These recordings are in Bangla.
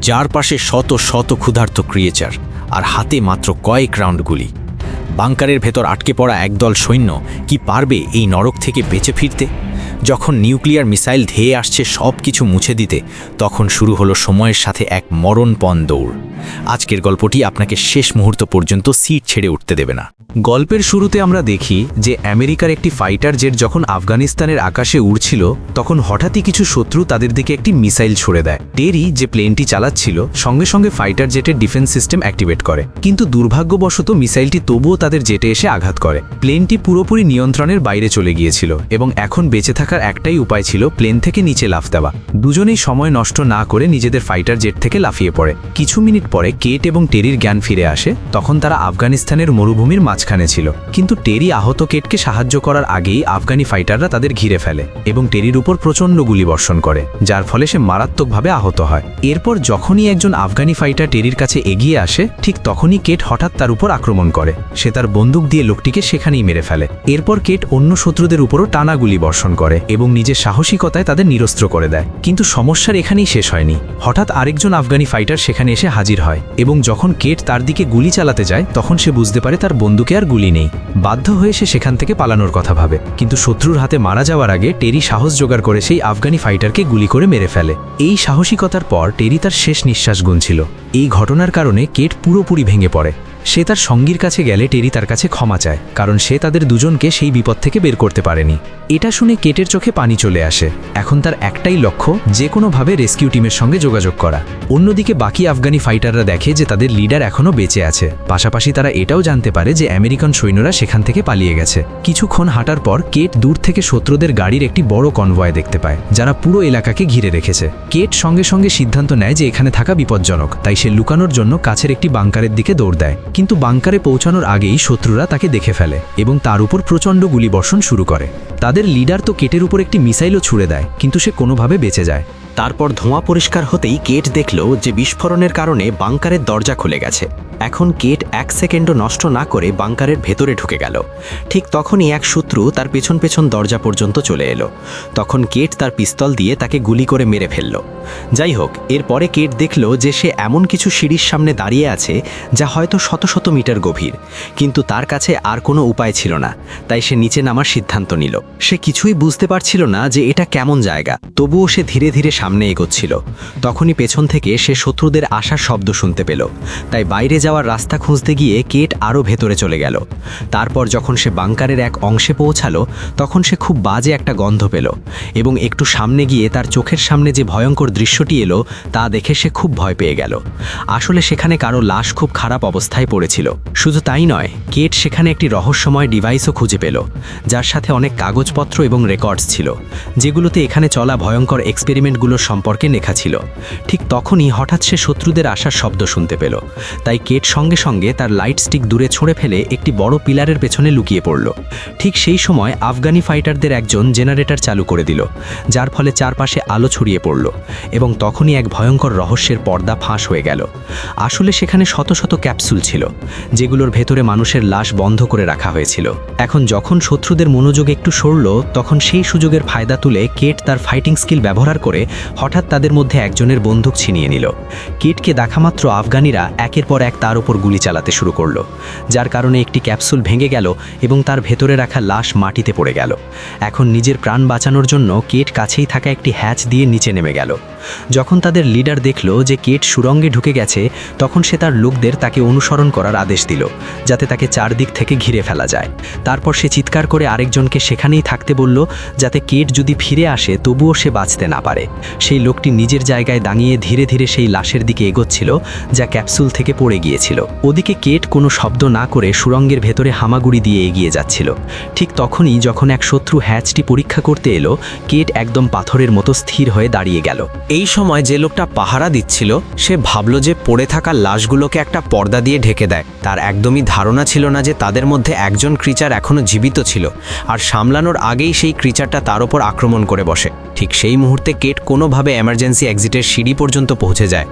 যার পাশে শত শত ক্ষুধার্ত ক্রিয়েচার আর হাতে মাত্র কয়েক রাউন্ড গুলি। বাংকারের ভেতর আটকে পড়া একদল সৈন্য কি পারবে এই নরক থেকে বেঁচে ফিরতে? যখন নিউক্লিয়ার মিসাইল ধেয়ে আসছে সব কিছু মুছে দিতে, তখন শুরু হলো সময়ের সাথে এক মরণপণ দৌড়। আজকের গল্পটি আপনাকে শেষ মুহূর্ত পর্যন্ত সিট ছেড়ে উঠতে দেবে না। গল্পের শুরুতে আমরা দেখি যে আমেরিকার একটি ফাইটার জেট যখন আফগানিস্তানের আকাশে উড়ছিল, তখন হঠাৎই কিছু শত্রু তাদের দিকে একটি মিসাইল ছুড়ে দেয়। টেরি, যে প্লেনটি চালাচ্ছিল, সঙ্গে সঙ্গে ফাইটার জেটের ডিফেন্স সিস্টেম অ্যাক্টিভেট করে, কিন্তু দুর্ভাগ্যবশত মিসাইলটি তবুও তাদের জেটে এসে আঘাত করে। প্লেনটি পুরোপুরি নিয়ন্ত্রণের বাইরে চলে গিয়েছিল এবং এখন বেঁচে থাকার একটাই উপায় ছিল প্লেন থেকে নিচে লাফ দেওয়া। দুজনেই সময় নষ্ট না করে নিজেদের ফাইটার জেট থেকে লাফিয়ে পড়ে। কিছু মিনিট পরে কেট এবং টেরির জ্ঞান ফিরে আসে। তখন তারা আফগানিস্তানের মরুভূমির মাঝখানে ছিল, কিন্তু টেরি আহত কেটকে সাহায্য করার আগেই আফগানি ফাইটাররা তাদের ঘিরে ফেলে এবং টেরির উপর প্রচণ্ড গুলিবর্ষণ করে, যার ফলে সে মারাত্মকভাবে আহত হয়। এরপর যখনই একজন আফগানি ফাইটার টেরির কাছে এগিয়ে আসে, ঠিক তখনই কেট হঠাৎ তার উপর আক্রমণ করে। সে তার বন্দুক দিয়ে লোকটিকে সেখানেই মেরে ফেলে। এরপর কেট অন্য শত্রুদের উপরও টানা গুলি বর্ষণ করে এবং নিজের সাহসিকতায় তাদের নিরস্ত্র করে দেয়। কিন্তু সমস্যার এখানেই শেষ হয়নি। হঠাৎ আরেকজন আফগানি ফাইটার সেখানে এসে হাজির হয় এবং যখন কেট তার দিকে গুলি চালাতে যায়, তখন সে বুঝতে পারে তার বন্দুকে আর গুলি নেই। বাধ্য হয়ে সে সেখান থেকে পালানোর কথা ভাবে, কিন্তু শত্রুর হাতে মারা যাওয়ার আগে টেরি সাহস জোগাড় করে সেই আফগানি ফাইটারকে গুলি করে মেরে ফেলে। এই সাহসিকতার পর টেরি তার শেষ নিঃশ্বাস গুনছিল। এই ঘটনার কারণে কেট পুরোপুরি ভেঙে পড়ে। সে তার সঙ্গীর কাছে গেলে টেরি তার কাছে ক্ষমা চায়, কারণ সে তাদের দুজনকে সেই বিপদ থেকে বের করতে পারেনি। এটা শুনে কেটের চোখে পানি চলে আসে। এখন তার একটাই লক্ষ্য, যে কোনোভাবে রেস্কিউ টিমের সঙ্গে যোগাযোগ করা। অন্যদিকে বাকি আফগানি ফাইটাররা দেখে যে তাদের লিডার এখনও বেঁচে আছে। পাশাপাশি তারা এটাও জানতে পারে যে আমেরিকান সৈন্যরা সেখান থেকে পালিয়ে গেছে। কিছুক্ষণ হাঁটার পর কেট দূর থেকে শত্রুদের গাড়ির একটি বড় কনভয় দেখতে পায়, যারা পুরো এলাকাকে ঘিরে রেখেছে। কেট সঙ্গে সঙ্গে সিদ্ধান্ত নেয় যে এখানে থাকা বিপজ্জনক, তাই সে লুকানোর জন্য কাছের একটি বাংকারের দিকে দৌড় দেয়। কিন্তু বাংকারে পৌঁছানোর আগেই শত্রুরা তাকে দেখে ফেলে এবং তার উপর প্রচণ্ড গুলিবর্ষণ শুরু করে। তাদের লিডার তো কেটের উপর একটি মিসাইলও ছুড়ে দেয়, কিন্তু সে কোনোভাবে বেঁচে যায়। তারপর ধোঁয়া পরিষ্কার হতেই কেট দেখল যে বিস্ফোরণের কারণে বাংকারের দরজা খুলে গেছে। এখন কেট এক সেকেন্ডও নষ্ট না করে বাংকারের ভেতরে ঢুকে গেল। ঠিক তখনই এক শত্রু তার পেছন পেছন দরজা পর্যন্ত চলে এলো। তখন কেট তার পিস্তল দিয়ে তাকে গুলি করে মেরে ফেলল। যাই হোক, এরপরে কেট দেখল যে সে এমন কিছু সিঁড়ির সামনে দাঁড়িয়ে আছে যা হয়তো শত শত মিটার গভীর, কিন্তু তার কাছে আর কোনো উপায় ছিল না। তাই সে নিচে নামার সিদ্ধান্ত নিল। সে কিছুই বুঝতে পারছিল না যে এটা কেমন জায়গা, তবুও সে ধীরে ধীরে সামনে এগোচ্ছিল। তখনই পেছন থেকে সে শত্রুদের আসার শব্দ শুনতে পেল। তাই বাইরে যাওয়ার রাস্তা খুঁজতে গিয়ে কেট আরও ভেতরে চলে গেল। তারপর যখন সে বাংকারের এক অংশে পৌঁছালো, তখন সে খুব বাজে একটা গন্ধ পেল এবং একটু সামনে গিয়ে তার চোখের সামনে যে ভয়ঙ্কর দৃশ্যটি এলো তা দেখে সে খুব ভয় পেয়ে গেল। আসলে সেখানে কারো লাশ খুব খারাপ অবস্থায় পড়েছিল। শুধু তাই নয়, কেট সেখানে একটি রহস্যময় ডিভাইসও খুঁজে পেল, যার সাথে অনেক কাগজপত্র এবং রেকর্ডস ছিল, যেগুলোতে এখানে চলা ভয়ঙ্কর এক্সপেরিমেন্টগুলোর সম্পর্কে লেখা ছিল। ঠিক তখনই হঠাৎ সে শত্রুদের আসার শব্দ শুনতে পেল। তাই কেট সঙ্গে সঙ্গে তার লাইট স্টিক দূরে ছুঁড়ে ফেলে একটি বড় পিলারের পেছনে লুকিয়ে পড়ল। ঠিক সেই সময় আফগানি ফাইটারদের একজন জেনারেটর চালু করে দিল, যার ফলে চারপাশে আলো ছড়িয়ে পড়ল এবং তখনই এক ভয়ঙ্কর রহস্যের পর্দা ফাঁস হয়ে গেল। আসলে সেখানে শত শত ক্যাপসুল ছিল, যেগুলোর ভেতরে মানুষের লাশ বন্ধ করে রাখা হয়েছিল। এখন যখন শত্রুদের মনোযোগ একটু সরল, তখন সেই সুযোগের ফায়দা তুলে কেট তার ফাইটিং স্কিল ব্যবহার করে হঠাৎ তাদের মধ্যে একজনের বন্দুক ছিনিয়ে নিল। কেটকে দেখামাত্র আফগানিরা একের পর এক তার উপর গুলি চালাতে শুরু করলো, যার কারণে একটি ক্যাপসুল ভেঙে গেল এবং তার ভেতরে রাখা লাশ মাটিতে পড়ে গেল। এখন নিজের প্রাণ বাঁচানোর জন্য কেট কাছেই থাকা একটি হ্যাচ দিয়ে নিচে নেমে গেল। যখন তাদের লিডার দেখল যে কেট সুড়ঙ্গে ঢুকে গেছে, তখন সে তার লোকদের তাকে অনুসরণ করার আদেশ দিল, যাতে তাকে চারদিক থেকে ঘিরে ফেলা যায়। তারপর সে চিৎকার করে আরেকজনকে সেখানেই থাকতে বলল, যাতে কেট যদি ফিরে আসে তবুও সে বাঁচতে না পারে। সেই লোকটি নিজের জায়গায় দাঁড়িয়ে ধীরে ধীরে সেই লাশের দিকে এগোচ্ছিল, যা ক্যাপসুল থেকে পড়ে গিয়েছিল। ওদিকে কেট কোনো শব্দ না করে সুড়ঙ্গের ভেতরে হামাগুড়ি দিয়ে এগিয়ে যাচ্ছিল। ঠিক তখনই যখন এক শত্রু হ্যাচটি পরীক্ষা করতে এলো, কেট একদম পাথরের মতো স্থির হয়ে দাঁড়িয়ে গেল। এই সময় যে লোকটা পাহারা দিচ্ছিল, সে ভাবল যে পড়ে থাকা লাশগুলোকে একটা পর্দা দিয়ে ঢেকে দেয়। তার একদমই ধারণা ছিল না যে তাদের মধ্যে একজন ক্রিচার এখনও জীবিত ছিল, আর সামলানোর আগেই সেই ক্রিচারটা তার ওপর আক্রমণ করে বসে। ঠিক সেই মুহূর্তে কেট কোনোভাবে এমার্জেন্সি এক্সিটের সিঁড়ি পর্যন্ত পৌঁছে যায়,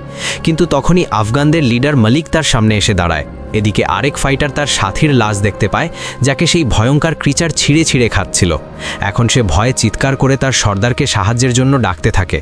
কিন্তু তখনই আফগানদের লিডার মালিক তার সামনে এসে দাঁড়ায় এদিকে আরেক ফাইটার তার সাথীর লাশ দেখতে পায়, যাকে সেই ভয়ঙ্কর ক্রিচার ছিঁড়ে ছিঁড়ে খাচ্ছিল। এখন সে ভয়ে চিৎকার করে তার সর্দারকে সাহায্যের জন্য ডাকতে থাকে।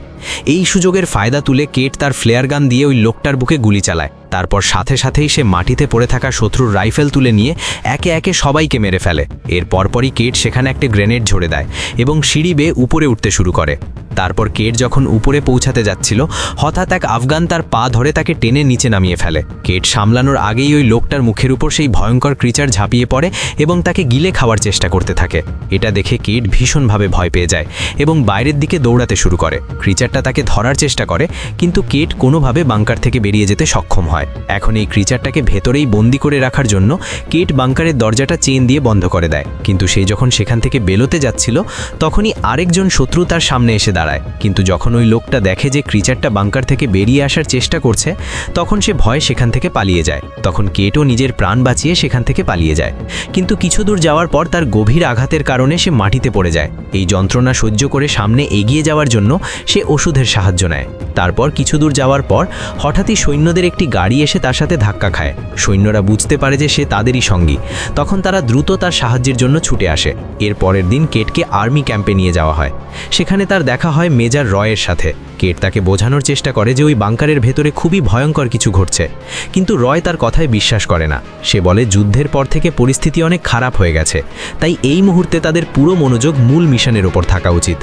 এই সুযোগের ফায়দা তুলে কেট তার ফ্লেয়ার গান দিয়ে ওই লোকটার বুকে গুলি চালায়। তারপর সাথে সাথেই সে মাটিতে পড়ে থাকা শত্রুর রাইফেল তুলে নিয়ে একে একে সবাইকে মেরে ফেলে। এর পরপরই কেট সেখানে একটা গ্রেনেড ঝরে দেয় এবং সিঁড়ি বেয়ে উপরে উঠতে শুরু করে। তারপর কেট যখন উপরে পৌঁছাতে যাচ্ছিল, হঠাৎ এক আফগান তার পা ধরে তাকে টেনে নিচে নামিয়ে ফেলে। কেট সামলানোর আগেই ওই লোকটার মুখের উপর সেই ভয়ঙ্কর ক্রিচার ঝাঁপিয়ে পড়ে এবং তাকে গিলে খাওয়ার চেষ্টা করতে থাকে। এটা দেখে কেট ভীষণভাবে ভয় পেয়ে যায় এবং বাইরের দিকে দৌড়াতে শুরু করে। ক্রিচারটা তাকে ধরার চেষ্টা করে, কিন্তু কেট কোনোভাবে বাংকার থেকে বেরিয়ে যেতে সক্ষম হয়। এখন এই ক্রিচারটাকে ভেতরেই বন্দি করে রাখার জন্য কেট বাংকারের দরজাটা চেন দিয়ে বন্ধ করে দেয়। কিন্তু সে যখন সেখান থেকে বেরোতে যাচ্ছিল, তখনই আরেকজন শত্রু তার সামনে এসে দাঁড়ায়। কিন্তু যখন ওই লোকটা দেখে যে ক্রিচারটা বাংকার থেকে বেরিয়ে আসার চেষ্টা করছে, তখন সে ভয়ে সেখান থেকে পালিয়ে যায়। তখন কেটও নিজের প্রাণ বাঁচিয়ে সেখান থেকে পালিয়ে যায়। কিন্তু কিছু দূর যাওয়ার পর তার গভীর আঘাতের কারণে সে মাটিতে পড়ে যায়। এই যন্ত্রণা সহ্য করে সামনে এগিয়ে যাওয়ার জন্য সে ওষুধের সাহায্য নেয়। তারপর কিছু দূর যাওয়ার পর হঠাৎই সৈন্যদের একটি গাড়ি এসে তার সাথে ধাক্কা খায়। সৈন্যরা বুঝতে পারে যে সে তাদেরই সঙ্গী। তখন তারা দ্রুত তার সাহায্যের জন্য ছুটে আসে। এর পরের দিন কেটকে আর্মি ক্যাম্পে নিয়ে যাওয়া হয়। সেখানে তার দেখা হয় মেজর রয়ের সাথে। কেট তাকে বোঝানোর চেষ্টা করে যে ওই বাংকারের ভেতরে খুবই ভয়ঙ্কর কিছু ঘটছে, কিন্তু রয় তার কথায় বিশ্বাস করে না। সে বলে যুদ্ধের পর থেকে পরিস্থিতি অনেক খারাপ হয়ে গেছে, তাই এই মুহূর্তে তাদের পুরো মনোযোগ মূল মিশনের ওপর থাকা উচিত।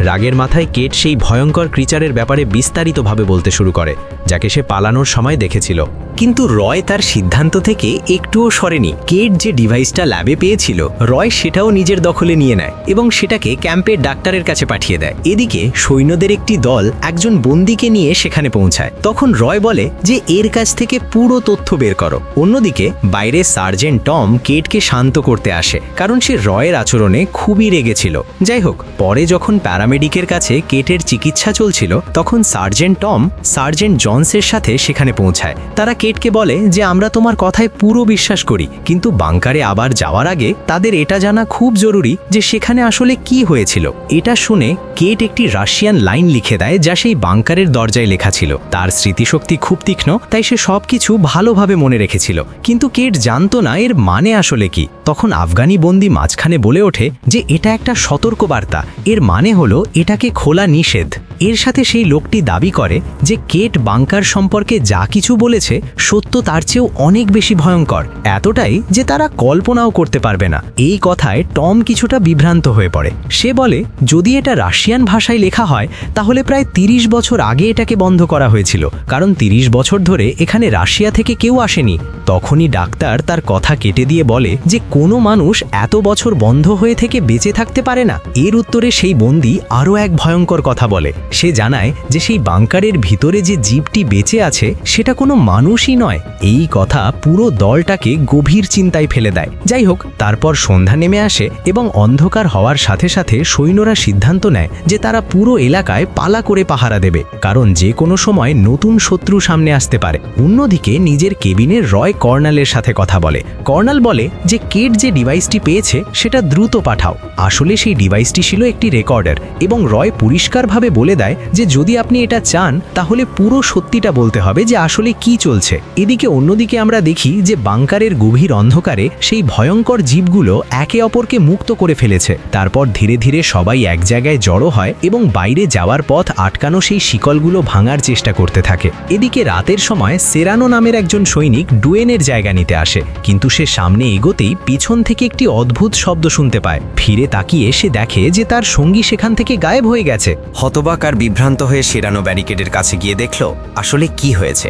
রাগের মাথায় কেট সেই ভয়ঙ্কর ক্রিচারের ব্যাপারে বিস্তারিতভাবে বলতে শুরু করে, যাকে সে পালানোর সময় দেখেছিল। কিন্তু রয় তার সিদ্ধান্ত থেকে একটুও সরেনি। কেট যে ডিভাইসটা ল্যাবে পেয়েছিল, রয় সেটাও নিজের দখলে নিয়ে নেয় এবং সেটাকে ক্যাম্পের ডাক্তারের কাছে পাঠিয়ে দেয়। এদিকে সৈন্যদের একটি দল একজন বন্দীকে নিয়ে সেখানে পৌঁছায়। তখন রয় বলে যে এর কাছ থেকে পুরো তথ্য বের করো। অন্যদিকে বাইরে সার্জেন্ট টম কেটকে শান্ত করতে আসে, কারণ সে রয়ের আচরণে খুবই রেগেছিল। যাই হোক, পরে যখন প্যারামেডিকের কাছে কেটের চিকিৎসা চলছিল, তখন সার্জেন্ট টম সার্জেন্ট জনসের সাথে সেখানে পৌঁছায়। তারা কেটকে বলে যে আমরা তোমার কথায় পুরো বিশ্বাস করি, কিন্তু বাংকারে আবার যাওয়ার আগে তাদের এটা জানা খুব জরুরি যে সেখানে আসলে কি হয়েছিল। এটা শুনে কেট একটি রাশিয়ান লাইন লিখে দেয়, যা সেই বাংকারের দরজায় লেখা ছিল। তার স্মৃতিশক্তি খুব তীক্ষ্ণ, তাই সে সবকিছু ভালোভাবে মনে রেখেছিল। কিন্তু কেট জানতো না এর মানে আসলে কি। তখন আফগানি বন্দী মাঝখানে বলে ওঠে যে এটা একটা সতর্কবার্তা, এর মানে হলো এটাকে খোলা নিষেধ। এর সাথে সেই লোকটি দাবি করে যে কেট বাংকার সম্পর্কে যা কিছু বলেছে সত্য তার চেয়েও অনেক বেশি ভয়ঙ্কর, এতটাই যে তারা কল্পনাও করতে পারবে না। এই কথায় টম কিছুটা বিভ্রান্ত হয়ে পড়ে। সে বলে যদি এটা রাশিয়ান ভাষায় লেখা হয়, তাহলে প্রায় 30 বছর আগে এটাকে বন্ধ করা হয়েছিল, কারণ 30 বছর ধরে এখানে রাশিয়া থেকে কেউ আসেনি। তখনই ডাক্তার তার কথা কেটে দিয়ে বলে যে কোনো মানুষ এত বছর বন্ধ হয়ে থেকে বেঁচে থাকতে পারে না। এর উত্তরে সেই বন্দী আরও এক ভয়ঙ্কর কথা বলে। সে জানায় যে সেই বাংকারের ভিতরে যে জীবটি বেঁচে আছে সেটা কোনো মানুষই নয়। এই কথা পুরো দলটাকে গভীর চিন্তায় ফেলে দেয়। যাই হোক, তারপর সন্ধ্যা নেমে আসে এবং অন্ধকার হওয়ার সাথে সাথে সৈন্যরা সিদ্ধান্ত নেয় যে তারা পুরো এলাকায় পালা করে পাহারা দেবে, কারণ যে কোনো সময় নতুন শত্রু সামনে আসতে পারে। অন্যদিকে নিজের কেবিনে রয় কর্নালের সাথে কথা বলে। কর্নাল বলে যে কেট যে ডিভাইসটি পেয়েছে সেটা দ্রুত পাঠাও। আসলে সেই ডিভাইসটি ছিল একটি রেকর্ডার এবং রয় পরিষ্কারভাবে বলে দেয় যে যদি আপনি এটা চান তাহলে পুরো সত্যিটা বলতে হবে যে আসলে কি চলছে। এদিকে অন্যদিকে আমরা দেখি যে বাংকারের গভীর অন্ধকারে সেই ভয়ঙ্কর জীবগুলো একে অপরকে মুক্ত করে ফেলেছে। তারপর ধীরে ধীরে সবাই এক জায়গায় জড়ো হয় এবং বাইরে যাওয়ার পথ আটকানো সেই শিকলগুলো ভাঙার চেষ্টা করতে থাকে। এদিকে রাতের সময় সেরানো নামের একজন সৈনিক ডুয়েনের জায়গা নিতে আসে, কিন্তু সে সামনে এগোতেই পিছন থেকে একটি অদ্ভুত শব্দ শুনতে পায়। ফিরে তাকিয়ে সে দেখে যে তার সঙ্গী সেখান থেকে গায়েব হয়ে গেছে। হতবাক আর বিভ্রান্ত হয়ে সেরানো ব্যারিকেডের কাছে গিয়ে দেখল আসলে কি হয়েছে।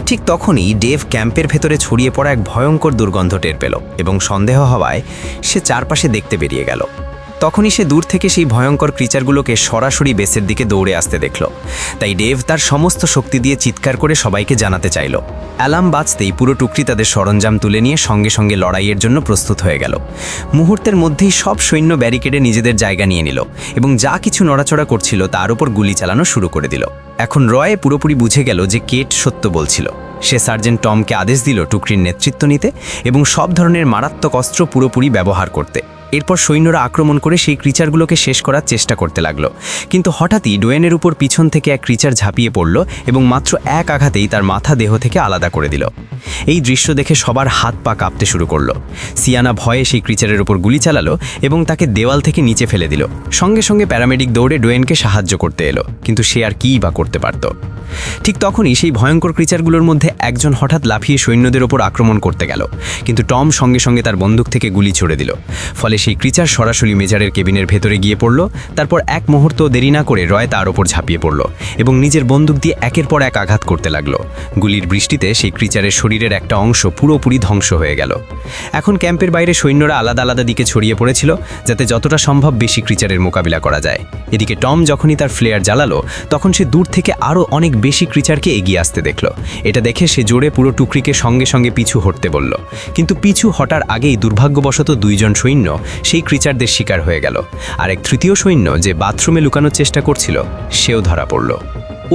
ঠিক তখনই ডেভ ক্যাম্পের ভেতরে ছড়িয়ে পড়া এক ভয়ঙ্কর দুর্গন্ধ টের পেল এবং সন্দেহ হওয়ায় সে চারপাশে দেখতে বেরিয়ে গেল। তখনই সে দূর থেকে সেই ভয়ঙ্কর ক্রিচারগুলোকে সরাসরি বেসের দিকে দৌড়ে আসতে দেখল। তাই ডেভ তার সমস্ত শক্তি দিয়ে চিৎকার করে সবাইকে জানাতে চাইল। অ্যালার্ম বাজতেই পুরো টুকরি তাদের সরঞ্জাম তুলে নিয়ে সঙ্গে সঙ্গে লড়াইয়ের জন্য প্রস্তুত হয়ে গেল। মুহূর্তের মধ্যেই সব সৈন্য ব্যারিকেডে নিজেদের জায়গা নিয়ে নিল এবং যা কিছু নড়াচড়া করছিল তার উপর গুলি চালানো শুরু করে দিল। এখন রয় পুরোপুরি বুঝে গেল যে কেট সত্য বলছিল। সে সার্জেন্ট টমকে আদেশ দিল টুকরির নেতৃত্ব নিতে এবং সব ধরনের মারাত্মক অস্ত্র পুরোপুরি ব্যবহার করতে। এরপর সৈন্যরা আক্রমণ করে সেই ক্রিচারগুলোকে শেষ করার চেষ্টা করতে লাগলো। কিন্তু হঠাৎই ডোয়েনের উপর পিছন থেকে এক ক্রিচার ঝাঁপিয়ে পড়ল এবং মাত্র এক আঘাতেই তার মাথা দেহ থেকে আলাদা করে দিল। এই দৃশ্য দেখে সবার হাত পা কাঁপতে শুরু করলো। সিয়ানা ভয়ে সেই ক্রিচারের ওপর গুলি চালালো এবং তাকে দেওয়াল থেকে নিচে ফেলে দিল। সঙ্গে সঙ্গে প্যারামেডিক দৌড়ে ডোয়েনকে সাহায্য করতে এলো, কিন্তু সে আর কীই বা করতে পারত। ঠিক তখনই সেই ভয়ঙ্কর ক্রিচারগুলোর মধ্যে একজন হঠাৎ লাফিয়ে সৈন্যদের ওপর আক্রমণ করতে গেল, কিন্তু টম সঙ্গে সঙ্গে তার বন্দুক থেকে গুলি ছুড়ে দিল। ফলে সেই ক্রিচার সরাসরি মেজরের কেবিনের ভেতরে গিয়ে পড়ল। তারপর এক মুহূর্ত দেরি না করে রয় তার ওপর ঝাঁপিয়ে পড়ল এবং নিজের বন্দুক দিয়ে একের পর এক আঘাত করতে লাগলো। গুলির বৃষ্টিতে সেই ক্রিচারের শরীরের একটা অংশ পুরোপুরি ধ্বংস হয়ে গেল। এখন ক্যাম্পের বাইরে সৈন্যরা আলাদা আলাদা দিকে ছড়িয়ে পড়েছিল, যাতে যতটা সম্ভব বেশি ক্রিচারের মোকাবিলা করা যায়। এদিকে টম যখনই তার ফ্লেয়ার জ্বালালো, তখন সে দূর থেকে আরও অনেক বেশি ক্রিচারকে এগিয়ে আসতে দেখল। এটা দেখে সে জোরে পুরো টুকরিকে সঙ্গে সঙ্গে পিছু হটতে বলল, কিন্তু পিছু হটার আগেই দুর্ভাগ্যবশত দুইজন সৈন্য সেই ক্রিচারদের শিকার হয়ে গেল। আর এক তৃতীয় সৈন্য, যে বাথরুমে লুকানোর চেষ্টা করছিল, সেও ধরা পড়ল।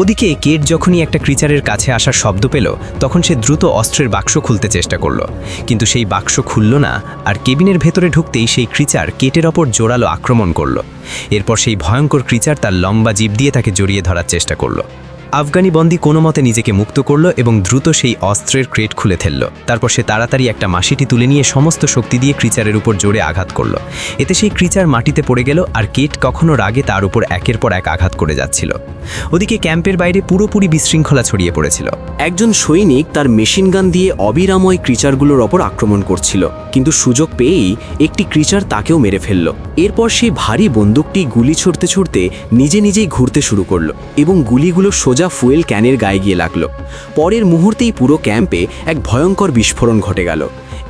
ওদিকে কেট যখনই একটা ক্রিচারের কাছে আসার শব্দ পেল, তখন সে দ্রুত অস্ত্রের বাক্স খুলতে চেষ্টা করল, কিন্তু সেই বাক্স খুলল না। আর কেবিনের ভেতরে ঢুকতেই সেই ক্রিচার কেটের ওপর জোরালো আক্রমণ করল। এরপর সেই ভয়ঙ্কর ক্রিচার তার লম্বা জিভ দিয়ে তাকে জড়িয়ে ধরার চেষ্টা করল। আফগানি বন্দী কোনো মতে নিজেকে মুক্ত করল এবং দ্রুত সেই অস্ত্রের ক্রেট খুলে ফেলল। তারপর সে তাড়াতাড়ি একটা মাসিটি তুলে নিয়ে সমস্ত শক্তি দিয়ে ক্রিচারের উপর জোরে আঘাত করল। এতে সেই ক্রিচার মাটিতে পড়ে গেল, আর কেট কখনো রাগে তার উপর একের পর এক আঘাত করে যাচ্ছিল। ওদিকে ক্যাম্পের বাইরে পুরোপুরি বিশৃঙ্খলা ছড়িয়ে পড়েছিল। একজন সৈনিক তার মেশিন গান দিয়ে অবিরাময় ক্রিচারগুলোর ওপর আক্রমণ করছিল, কিন্তু সুযোগ পেয়েই একটি ক্রিচার তাকেও মেরে ফেলল। এরপর সেই ভারী বন্দুকটি গুলি ছুড়তে ছুড়তে নিজে নিজেই ঘুরতে শুরু করলো এবং গুলিগুলো সোজা ফুয়েল ক্যানের গায়ে গিয়ে লাগলো। পরের মুহূর্তেই পুরো ক্যাম্পে এক ভয়ঙ্কর বিস্ফোরণ ঘটে গেল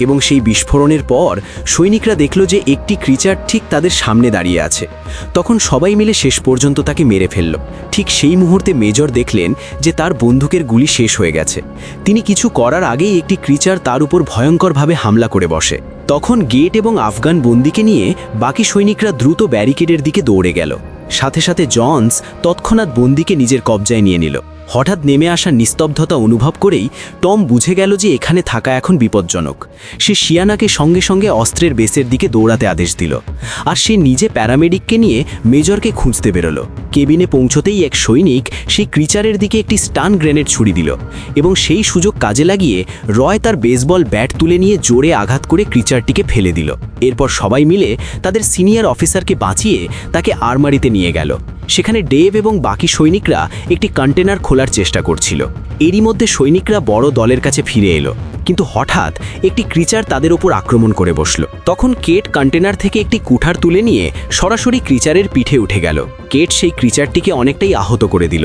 এবং সেই বিস্ফোরণের পর সৈনিকরা দেখল যে একটি ক্রিচার ঠিক তাদের সামনে দাঁড়িয়ে আছে। তখন সবাই মিলে শেষ পর্যন্ত তাকে মেরে ফেলল। ঠিক সেই মুহূর্তে মেজর দেখলেন যে তার বন্দুকের গুলি শেষ হয়ে গেছে। তিনি কিছু করার আগেই একটি ক্রিচার তার উপর ভয়ঙ্করভাবে হামলা করে বসে। তখন গেট এবং আফগান বন্দীকে নিয়ে বাকি সৈনিকরা দ্রুত ব্যারিকেডের দিকে দৌড়ে গেল। সাথে সাথে জনস তৎক্ষণাৎ বন্দীকে নিজের কবজায় নিয়ে নিল। হঠাৎ নেমে আসা নিস্তব্ধতা অনুভব করেই টম বুঝে গেল যে এখানে থাকা এখন বিপজ্জনক। সে সিয়ানাকে সঙ্গে সঙ্গে অস্ত্রের বেসের দিকে দৌড়াতে আদেশ দিল, আর সে নিজে প্যারামেডিককে নিয়ে মেজরকে খুঁজতে বেরোলো। কেবিনে পৌঁছতেই এক সৈনিক সেই ক্রিচারের দিকে একটি স্টান গ্রেনেড ছুড়ে দিল এবং সেই সুযোগ কাজে লাগিয়ে রয় তার বেসবল ব্যাট তুলে নিয়ে জোরে আঘাত করে ক্রিচারটিকে ফেলে দিল। এরপর সবাই মিলে তাদের সিনিয়র অফিসারকে বাঁচিয়ে তাকে আর্মারিতে নিয়ে গেল। সেখানে ডেভ এবং বাকি সৈনিকরা একটি কন্টেনার খোলার চেষ্টা করছিল। এরই মধ্যে সৈনিকরা বড় দলের কাছে ফিরে এলো, কিন্তু হঠাৎ একটি ক্রিচার তাদের ওপর আক্রমণ করে বসল। তখন কেট কন্টেনার থেকে একটি কুঠার তুলে নিয়ে সরাসরি ক্রিচারের পিঠে উঠে গেল। কেট সেই ক্রিচারটিকে অনেকটাই আহত করে দিল।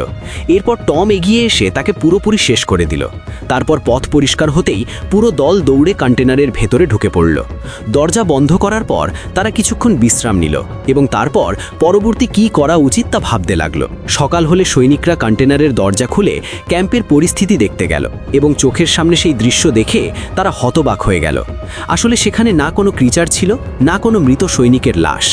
এরপর টম এগিয়ে এসে তাকে পুরোপুরি শেষ করে দিল। তারপর পথ পরিষ্কার হতেই পুরো দল দৌড়ে কন্টেনারের ভেতরে ঢুকে পড়ল। দরজা বন্ধ করার পর তারা কিছুক্ষণ বিশ্রাম নিল এবং তারপর পরবর্তী কী করা উচিত তা ভাবতে লাগলো। সকাল হলে সৈনিকরা কন্টেনারের দরজা খুলে ক্যাম্পের পরিস্থিতি দেখতে গেল এবং চোখের সামনে সেই দৃশ্য দেখে তারা হতবাক হয়ে গেল। আসলে সেখানে না কোনো ক্রিচার ছিল, না কোনো মৃত সৈনিকের লাশ।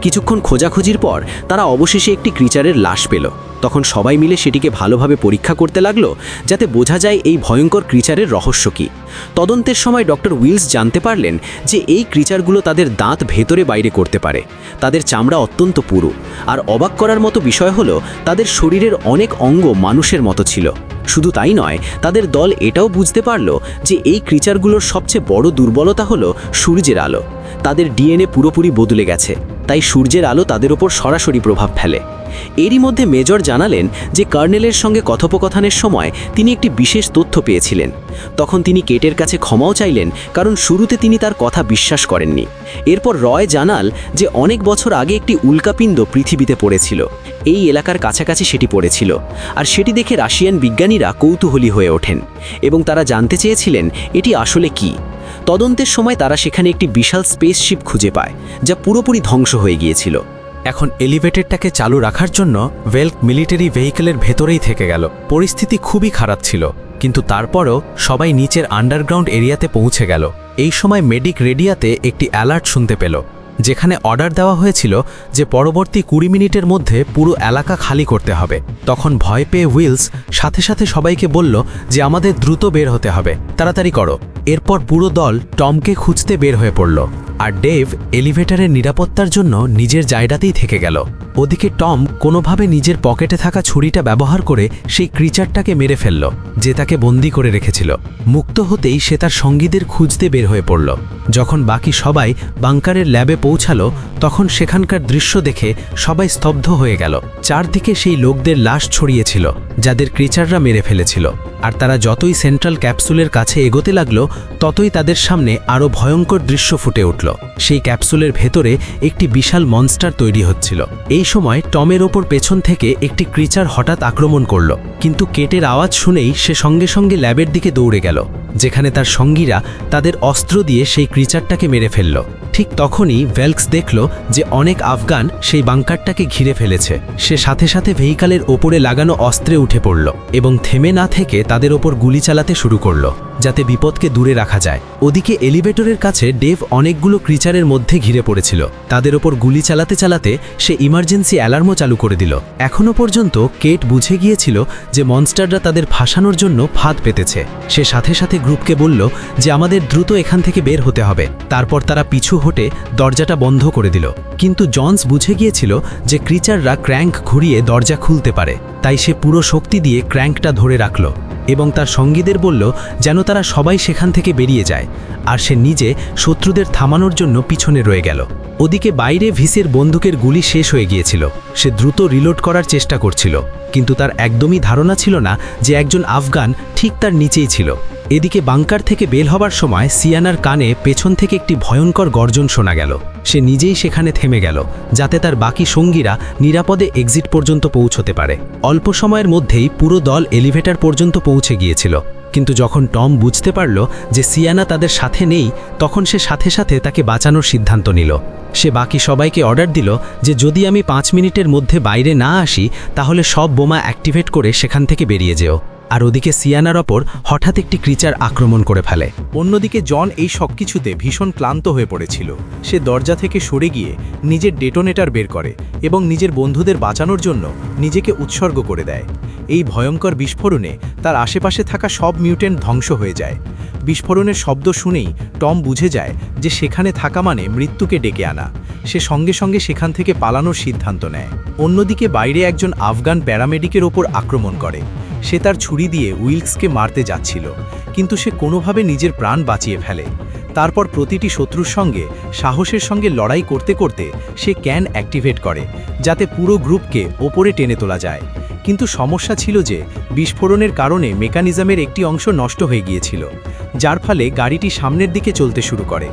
কিছুক্ষণ খোঁজাখুঁজির পর তারা অবশেষে একটি ক্রিচারের লাশ পেল। তখন সবাই মিলে সেটিকে ভালোভাবে পরীক্ষা করতে লাগলো, যাতে বোঝা যায় এই ভয়ঙ্কর ক্রিচারের রহস্য কী। তদন্তের সময় ডক্টর উইলস জানতে পারলেন যে এই ক্রিচারগুলো তাদের দাঁত ভেতরে বাইরে করতে পারে। তাদের চামড়া অত্যন্ত পুরু, আর অবাক করার মতো বিষয় হলো তাদের শরীরের অনেক অঙ্গ মানুষের মতো ছিল। শুধু তাই নয়, তাদের দল এটাও বুঝতে পারল যে এই ক্রিচারগুলোর সবচেয়ে বড় দুর্বলতা হলো সূর্যের আলো। তাদের ডিএনএ পুরোপুরি বদলে গেছে, তাই সূর্যের আলো তাদের ওপর সরাসরি প্রভাব ফেলে। এরই মধ্যে মেজর জানালেন যে কর্নেলের সঙ্গে কথোপকথনের সময় তিনি একটি বিশেষ তথ্য পেয়েছিলেন। তখন তিনি কেটের কাছে ক্ষমাও চাইলেন, কারণ শুরুতে তিনি তার কথা বিশ্বাস করেননি। এরপর রয় জানাল যে অনেক বছর আগে একটি উল্কাপিণ্ড পৃথিবীতে পড়েছিল। এই এলাকার কাছাকাছি সেটি পড়েছিল, আর সেটি দেখে রাশিয়ান বিজ্ঞানীরা কৌতূহলী হয়ে ওঠেন এবং তারা জানতে চেয়েছিলেন এটি আসলে কী। তদন্তের সময় তারা সেখানে একটি বিশাল স্পেসশিপ খুঁজে পায়, যা পুরোপুরি ধ্বংস হয়ে গিয়েছিল। এখন এলিভেটরটাকে চালু রাখার জন্য ভেল্ক মিলিটারি ভেহিকেলের ভেতরেই থেকে গেল। পরিস্থিতি খুবই খারাপ ছিল, কিন্তু তারপরও সবাই নিচের আন্ডারগ্রাউন্ড এরিয়াতে পৌঁছে গেল। এই সময় মেডিক রেডিয়াতে একটি অ্যালার্ট শুনতে পেল, যেখানে অর্ডার দেওয়া হয়েছিল যে পরবর্তী 20 মিনিটের মধ্যে পুরো এলাকা খালি করতে হবে। তখন ভয় পেয়ে উইলস সাথে সাথে সবাইকে বলল যে আমাদের দ্রুত বের হতে হবে, তাড়াতাড়ি করো। এরপর পুরো দল টমকে খুঁজতে বের হয়ে পড়ল। আর ডেভ এলিভেটরের নিরাপত্তার জন্য নিজের জায়গাতেই থেকে গেল। ওদিকে টম কোনোভাবে নিজের পকেটে থাকা ছুরিটা ব্যবহার করে সেই ক্রিচারটাকে মেরে ফেলল, যে তাকে বন্দি করে রেখেছিল। মুক্ত হতেই সে তার সঙ্গীদের খুঁজতে বের হয়ে পড়ল। যখন বাকি সবাই বাংকারের ল্যাবে পৌঁছালো, তখন সেখানকার দৃশ্য দেখে সবাই স্তব্ধ হয়ে গেল। চারদিকে সেই লোকদের লাশ ছড়িয়েছিল, যাদের ক্রিচাররা মেরে ফেলেছিল। আর তারা যতই সেন্ট্রাল ক্যাপসুলের কাছে এগোতে লাগলো, ততই তাদের সামনে আরও ভয়ঙ্কর দৃশ্য ফুটে উঠল। সেই ক্যাপসুলের ভেতরে একটি বিশাল মনস্টার তৈরি হচ্ছিল। এই সময় টমের ওপর পেছন থেকে একটি ক্রিচার হঠাৎ আক্রমণ করল, কিন্তু কেটের আওয়াজ শুনেই সে সঙ্গে সঙ্গে ল্যাবের দিকে দৌড়ে গেল, যেখানে তার সঙ্গীরা তাদের অস্ত্র দিয়ে সেই ক্রিচারটাকে মেরে ফেলল। ঠিক তখনই ভেলক্স দেখল যে অনেক আফগান সেই বাংকারটাকে ঘিরে ফেলেছে। সে সাথে সাথে ভেহিকালের ওপরে লাগানো অস্ত্রে উঠে পড়ল এবং থেমে না থেকে তাদের ওপর গুলি চালাতে শুরু করল, যাতে বিপদকে দূরে রাখা যায়। ওদিকে এলিভেটরের কাছে ডেভ অনেকগুলো ক্রিচারের মধ্যে ঘিরে পড়েছিল। তাদের ওপর গুলি চালাতে চালাতে সে ইমার্জেন্সি অ্যালার্মও চালু করে দিল। এখনও পর্যন্ত কেট বুঝে গিয়েছিল যে মনস্টাররা তাদের ফাঁসানোর জন্য ফাঁদ পেতেছে। সে সাথে সাথে গ্রুপকে বলল যে আমাদের দ্রুত এখান থেকে বের হতে হবে। তারপর তারা পিছু হটে দরজাটা বন্ধ করে দিল। কিন্তু জনস বুঝে গিয়েছিল যে ক্রিচাররা ক্র্যাঙ্ক ঘুরিয়ে দরজা খুলতে পারে, তাই সে পুরো শক্তি দিয়ে ক্র্যাঙ্কটা ধরে রাখল এবং তার সঙ্গীদের বলল যেন তারা সবাই সেখান থেকে বেরিয়ে যায়, আর সে নিজে শত্রুদের থামানোর জন্য পিছনে রয়ে গেল। ওদিকে বাইরে ভিসের বন্দুকের গুলি শেষ হয়ে গিয়েছিল। সে দ্রুত রিলোড করার চেষ্টা করছিল, কিন্তু তার একদমই ধারণা ছিল না যে একজন আফগান ঠিক তার নিচেই ছিল। এদিকে বাংকার থেকে বের হবার সময় সিয়ানার কানে পেছন থেকে একটি ভয়ঙ্কর গর্জন শোনা গেল। সে নিজেই সেখানে থেমে গেল, যাতে তার বাকি সঙ্গীরা নিরাপদে এক্সিট পর্যন্ত পৌঁছতে পারে। অল্প সময়ের মধ্যেই পুরো দল এলিভেটর পর্যন্ত পৌঁছে গিয়েছিল। কিন্তু যখন টম বুঝতে পারল যে সিয়ানা তাদের সাথে নেই, তখন সে সাথে সাথে তাকে বাঁচানোর সিদ্ধান্ত নিল। সে বাকি সবাইকে অর্ডার দিল যে যদি আমি 5 মিনিটের মধ্যে বাইরে না আসি, তাহলে সব বোমা অ্যাক্টিভেট করে সেখান থেকে বেরিয়ে যেও। আর ওদিকে সিয়ানার ওপর হঠাৎ একটি ক্রিচার আক্রমণ করে ফেলে। অন্যদিকে জন এই সব কিছুতে ভীষণ ক্লান্ত হয়ে পড়েছিল। সে দরজা থেকে সরে গিয়ে নিজের ডেটোনেটর বের করে এবং নিজের বন্ধুদের বাঁচানোর জন্য নিজেকে উৎসর্গ করে দেয়। এই ভয়ঙ্কর বিস্ফোরণে তার আশেপাশে থাকা সব মিউটেন্ট ধ্বংস হয়ে যায়। বিস্ফোরণের শব্দ শুনেই টম বুঝে যায় যে সেখানে থাকা মানে মৃত্যুকে ডেকে আনা। সে সঙ্গে সঙ্গে সেখান থেকে পালানোর সিদ্ধান্ত নেয়। অন্যদিকে বাইরে একজন আফগান প্যারামেডিকের ওপর আক্রমণ করে। সে তার ছুরি দিয়ে উইলক্সকে মারতে যাচ্ছিল, কিন্তু সে কোনোভাবে নিজের প্রাণ বাঁচিয়ে ফেলে। তারপর প্রতিটি শত্রুর সঙ্গে সাহসের সঙ্গে লড়াই করতে করতে সে ক্যান অ্যাক্টিভেট করে, যাতে পুরো গ্রুপকে ওপরে টেনে তোলা যায়। কিন্তু সমস্যা ছিল যে বিস্ফোরণের কারণে মেকানিজমের একটি অংশ নষ্ট হয়ে গিয়েছিল, যার ফলে গাড়িটি সামনের দিকে চলতে শুরু করে।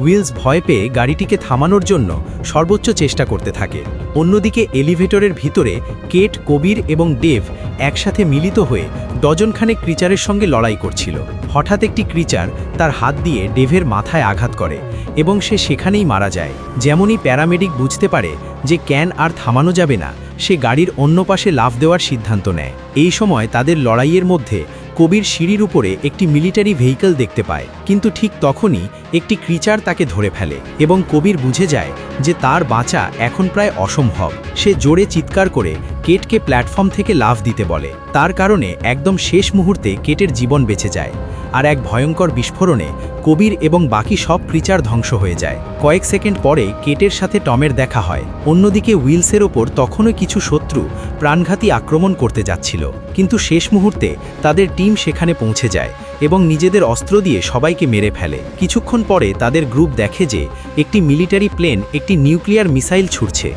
উইলস ভয় পেয়ে গাড়িটিকে থামানোর জন্য সর্বোচ্চ চেষ্টা করতে থাকে। অন্যদিকে এলিভেটরের ভিতরে কেট, কবির এবং ডেভ একসাথে মিলিত হয়ে ডজনখানেক ক্রিচারের সঙ্গে লড়াই করছিল। হঠাৎ একটি ক্রিচার তার হাত দিয়ে ডেভের মাথায় আঘাত করে এবং সে সেখানেই মারা যায়। যেমনই প্যারামেডিক বুঝতে পারে যে ক্যান আর থামানো যাবে না, সে গাড়ির অন্য পাশে লাফ দেওয়ার সিদ্ধান্ত নেয়। এই সময় তাদের লড়াইয়ের মধ্যে কবির সিঁড়ির উপরে একটি মিলিটারি ভেহিকল দেখতে পায়, কিন্তু ঠিক তখনই একটি ক্রিচার তাকে ধরে ফেলে এবং কবির বুঝে যায় যে তার বাঁচা এখন প্রায় অসম্ভব। সে জোরে চিৎকার করে কেটকে প্ল্যাটফর্ম থেকে লাফ দিতে বলে। তার কারণে একদম শেষ মুহূর্তে কেটের জীবন বেঁচে যায়, আর এক ভয়ঙ্কর বিস্ফোরণে কবির এবং বাকি সব ক্রিচার ধ্বংস হয়ে যায়। কয়েক সেকেন্ড পরে কেটের সাথে টমের দেখা হয়। অন্যদিকে উইলসের ওপর তখনও কিছু শত্রু প্রাণঘাতী আক্রমণ করতে যাচ্ছিল, কিন্তু শেষ মুহূর্তে তাদের টিম সেখানে পৌঁছে যায় এবং নিজেদের অস্ত্র দিয়ে সবাইকে মেরে ফেলে। কিছুক্ষণ পরে তাদের গ্রুপ দেখে যে একটি মিলিটারি প্লেন একটি নিউক্লিয়ার মিসাইল ছুড়ছে।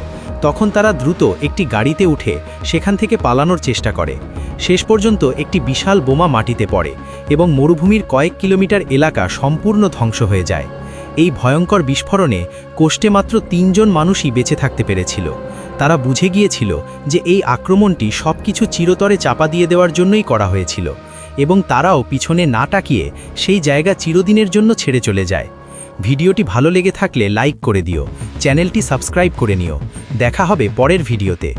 তখন তারা দ্রুত একটি গাড়িতে উঠে সেখান থেকে পালানোর চেষ্টা করে। শেষ পর্যন্ত একটি বিশাল বোমা মাটিতে পড়ে এবং মরুভূমির কয়েক কিলোমিটার এলাকা সম্পূর্ণ ধ্বংস হয়ে যায়। এই ভয়ঙ্কর বিস্ফোরণে কষ্টে মাত্র 3 জন মানুষই বেঁচে থাকতে পেরেছিল। তারা বুঝে গিয়েছিল যে এই আক্রমণটি সবকিছু চিরতরে চাপা দিয়ে দেওয়ার জন্যই করা হয়েছিল, এবং তারাও পিছনে না তাকিয়ে সেই জায়গা চিরদিনের জন্য ছেড়ে চলে যায়। ভিডিওটি ভালো লেগে থাকলে লাইক করে দিও, চ্যানেলটি সাবস্ক্রাইব করে নিও। দেখা হবে পরের ভিডিওতে।